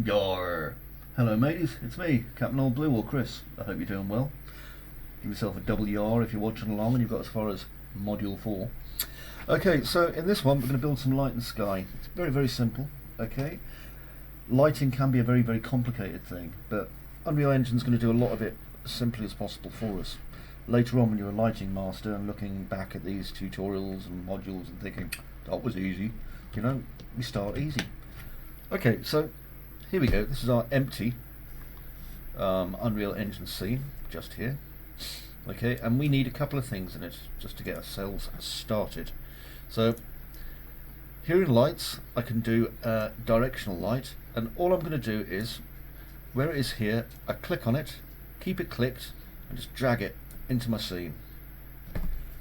Yarrrr. Hello mateys, it's me, Captain OldBlue or Chris. I hope you're doing well. Give yourself a double yarr if you're watching along and you've got as far as Module 4. Okay, so in this one we're going to build some light in the sky. It's very simple, okay? Lighting can be a very complicated thing, but Unreal Engine's going to do a lot of it as simply as possible for us. Later on when you're a lighting master and looking back at these tutorials and modules and thinking, that was easy, you know, we start easy. Okay, so here we go. This is our empty Unreal Engine scene, just here. Okay, and we need a couple of things in it just to get ourselves started. So here in lights, I can do a directional light, and all I'm going to do is, where it is here, I click on it, keep it clicked, and just drag it into my scene.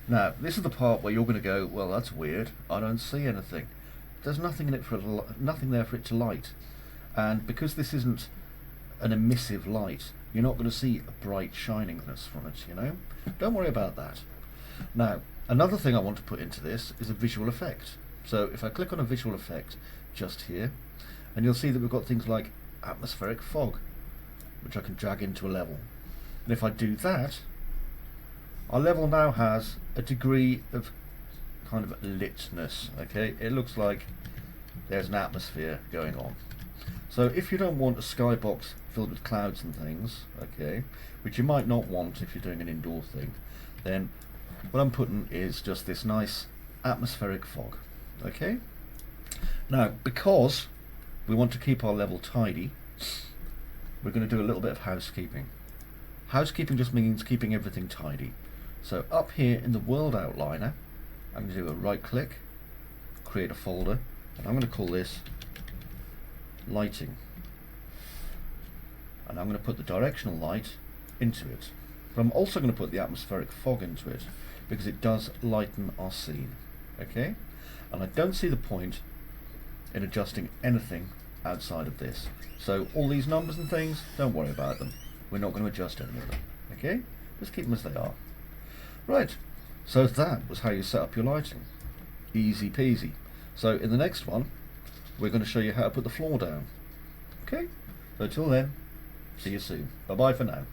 Now, this is the part where you're going to go, well, that's weird. I don't see anything. There's nothing in it for nothing there for it to light. And because this isn't an emissive light, you're not going to see a bright shiningness from it, you know? Don't worry about that. Now, another thing I want to put into this is a visual effect. So if I click on a visual effect just here, and you'll see that we've got things like atmospheric fog, which I can drag into a level. And if I do that, our level now has a degree of kind of litness, okay? It looks like there's an atmosphere going on. So if you don't want a skybox filled with clouds and things, okay, which you might not want if you're doing an indoor thing, then what I'm putting is just this nice atmospheric fog, okay? Now, because we want to keep our level tidy, we're going to do a little bit of housekeeping. Housekeeping just means keeping everything tidy. So up here in the world outliner, I'm going to do a right click, create a folder, and I'm going to call this lighting, and I'm going to put the directional light into it, but I'm also going to put the atmospheric fog into it because it does lighten our scene, okay? And I don't see the point in adjusting anything outside of this, so all these numbers and things, don't worry about them. We're not going to adjust any of them, okay? Just keep them as they are. Right, so that was how you set up your lighting. Easy peasy. So in the next one we're going to show you how to put the floor down. Okay? So till then, see you soon. Bye bye for now.